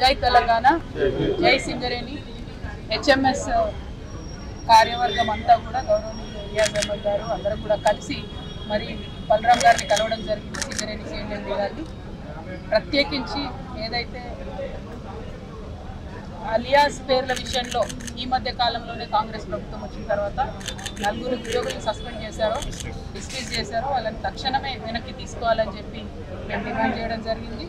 జై తెలంగాణ, జై సింగరేణి. హెచ్ఎంఎస్ కార్యవర్గం అంతా కూడా గౌరవనీయులు రియాజ్ అహ్మద్ గారు అందరూ కూడా కలిసి మరి బలరాం గారిని కలవడం జరిగింది. సింగరేణి సిఎండి గారిని ప్రత్యేకించి ఏదైతే అలియాస్ పేర్ల విషయంలో ఈ మధ్య కాలంలోనే కాంగ్రెస్ ప్రభుత్వం వచ్చిన తర్వాత 4 ఉద్యోగులను సస్పెండ్ చేశారో, డిస్మిస్ చేశారో, వాళ్ళని తక్షణమే వెనక్కి తీసుకోవాలని చెప్పి మేము డిమాండ్ చేయడం జరిగింది.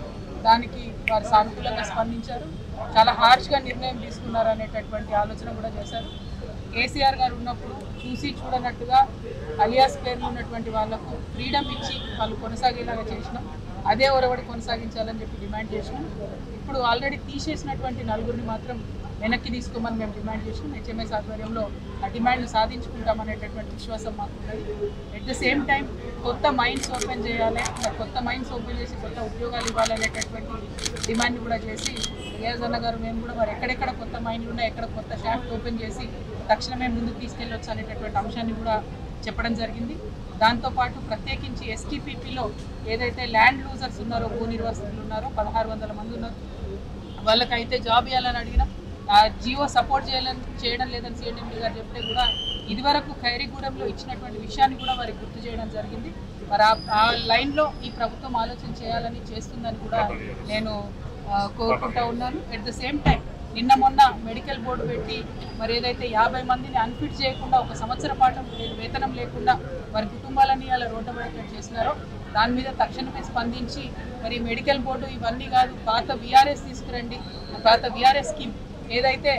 దానికి వారు సానుకూలంగా స్పందించారు. చాలా హార్ష్గా నిర్ణయం తీసుకున్నారు అనేటటువంటి ఆలోచన కూడా చేశారు. కేసీఆర్ గారు ఉన్నప్పుడు చూసి చూడనట్టుగా అలియాస్ పేర్లు ఉన్నటువంటి వాళ్లకు ఫ్రీడమ్ ఇచ్చి వాళ్ళు కొనసాగేలాగా చేసినాం. అదే ఒరవడి కొనసాగించాలని చెప్పి డిమాండ్ చేసినాం. ఇప్పుడు ఆల్రెడీ తీసేసినటువంటి 4 మాత్రం వెనక్కి తీసుకోమని మేము డిమాండ్ చేసినాం. హెచ్ఎంఎస్ ఆధ్వర్యంలో ఆ డిమాండ్ను సాధించుకుంటామనేటటువంటి విశ్వాసం మాకు ఉన్నది. ఎట్ ద సేమ్ టైం కొత్త మైండ్స్ ఓపెన్ చేయాలి, కొత్త మైండ్స్ ఓపెన్ చేసి కొత్త ఉద్యోగాలు ఇవ్వాలనేటటువంటి డిమాండ్ కూడా చేసి రియాజ్ అన్న గారు మేము కూడా మరి ఎక్కడెక్కడ కొత్త మైండ్లు ఉన్నాయి, ఎక్కడ కొత్త షాఫ్ట్ ఓపెన్ చేసి తక్షణమే ముందుకు తీసుకెళ్ళొచ్చు అనేటటువంటి అంశాన్ని కూడా చెప్పడం జరిగింది. దాంతోపాటు ప్రత్యేకించి ఎస్టీపీపీలో ఏదైతే ల్యాండ్ లూజర్స్ ఉన్నారో, భూ నిర్వాసితులు ఉన్నారో 1600 మంది ఉన్నారు, వాళ్ళకైతే జాబ్ ఇవ్వాలని అడిగినా ఆ జియో సపోర్ట్ చేయడం లేదని సిఎండి గారు చెప్తే కూడా ఇదివరకు ఖైరీగూడెంలో ఇచ్చినటువంటి విషయాన్ని కూడా వారికి గుర్తు చేయడం జరిగింది. మరి ఆ లైన్లో ఈ ప్రభుత్వం ఆలోచన చేయాలని చేస్తుందని కూడా నేను కోరుకుంటా ఉన్నాను. ఎట్ ద సేమ్ టైం నిన్న మొన్న మెడికల్ బోర్డు పెట్టి మరి ఏదైతే 50 మందిని అన్ఫిట్ చేయకుండా 1 సంవత్సర పాటు వేతనం లేకుండా వారి కుటుంబాలని అలా రోడ్డు బయట చేసినారో దాని మీద తక్షణమే స్పందించి మరి మెడికల్ బోర్డు ఇవన్నీ కాదు, పాత విఆర్ఎస్ తీసుకురండి. పాత విఆర్ఎస్ స్కీమ్ ఏదైతే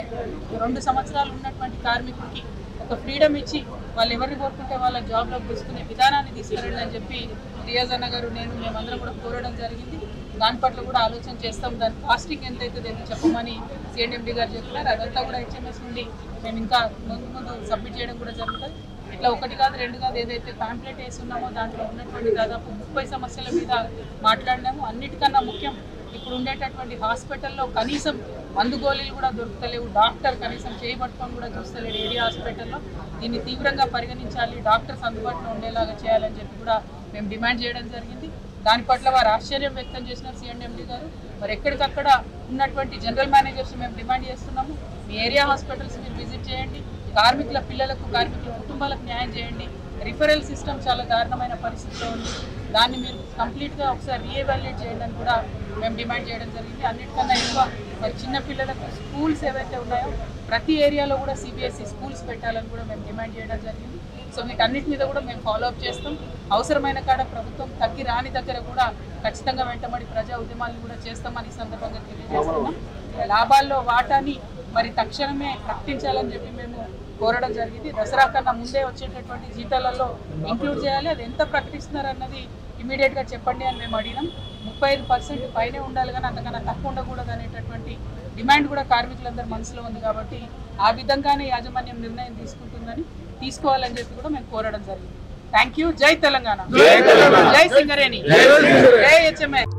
2 సంవత్సరాలు ఉన్నటువంటి కార్మికుడికి ఒక ఫ్రీడమ్ ఇచ్చి వాళ్ళు ఎవరిని కోరుకుంటే వాళ్ళ జాబ్లోకి తీసుకునే విధానాన్ని తీసుకురండి అని చెప్పి రియాజ్ అన్న గారు మేమందరం కూడా కోరడం జరిగింది. దాని పట్ల కూడా ఆలోచన చేస్తాం. దాని కాస్టింగ్ ఎంత అవుతుంది ఎంత చెప్పమని సిఎండి గారు చెప్తున్నారు. అదంతా కూడా హెచ్ఎంఎస్ నుండి మేము ఇంకా ముందు సబ్మిట్ చేయడం కూడా జరుగుతుంది. ఇట్లా 1 కాదు 2 కాదు ఏదైతే ప్యాంప్లెట్ వేసి ఉన్నామో దాంట్లో ఉన్నటువంటి దాదాపు 30 సమస్యల మీద మాట్లాడినాము. అన్నిటికన్నా ముఖ్యం ఇప్పుడు ఉండేటటువంటి హాస్పిటల్లో కనీసం మందు గోళీలు కూడా దొరుకుతలేవు. డాక్టర్ కనీసం చేయబట్టుకొని కూడా చూస్తలేడు ఏరియా హాస్పిటల్లో. దీన్ని తీవ్రంగా పరిగణించాలి, డాక్టర్స్ అందుబాటులో ఉండేలాగా చేయాలని చెప్పి కూడా మేము డిమాండ్ చేయడం జరిగింది. దాని పట్ల వారు ఆశ్చర్యం వ్యక్తం చేసిన సిఎండి గారు మరి ఎక్కడికక్కడ ఉన్నటువంటి జనరల్ మేనేజర్స్ మేము డిమాండ్ చేస్తున్నాము, మీ ఏరియా హాస్పిటల్స్ మీరు విజిట్ చేయండి, కార్మికుల పిల్లలకు కార్మికుల కుటుంబాలకు న్యాయం చేయండి. రిఫరల్ సిస్టమ్ చాలా దారుణమైన పరిస్థితిలో ఉంది, దాన్ని మీరు కంప్లీట్గా ఒకసారి రీఎవాల్యుయేట్ చేయండి అని కూడా మేము డిమాండ్ చేయడం జరిగింది. అన్నిటికన్నా ఎక్కువ మరి చిన్నపిల్లలకు స్కూల్స్ ఏవైతే ఉన్నాయో ప్రతి ఏరియాలో కూడా సిబిఎస్ఈ స్కూల్స్ పెట్టాలని కూడా మేము డిమాండ్ చేయడం జరిగింది. సో వీటన్నిటి మీద కూడా మేము ఫాలోఅప్ చేస్తాం. అవసరమైన కాడ ప్రభుత్వం తగ్గి రాని దగ్గర కూడా ఖచ్చితంగా వెంటబడి ప్రజా ఉద్యమాలను కూడా చేస్తామని ఈ సందర్భంగా తెలియజేస్తున్నాం. లాభాల్లో వాటాని మరి తక్షణమే ప్రకటించాలని చెప్పి మేము కోరడం జరిగింది. దసరా కన్నా ముందే వచ్చేటటువంటి జీతాలలో ఇంక్లూడ్ చేయాలి. అది ఎంత ప్రకటిస్తున్నారన్నది ఇమీడియట్గా చెప్పండి అని మేము అడిగినాం. 35% పైనే ఉండాలి కానీ అంతకన్నా తక్కువ ఉండకూడదు అనేటటువంటి డిమాండ్ కూడా కార్మికులందరి మనసులో ఉంది. కాబట్టి ఆ విధంగానే యాజమాన్యం నిర్ణయం తీసుకుంటుందని తీసుకోవాలని చెప్పి కూడా మేము కోరడం జరిగింది. Thank you. జై తెలంగాణ, జై సింగరేణి, జై హెచ్ఎంఎస్.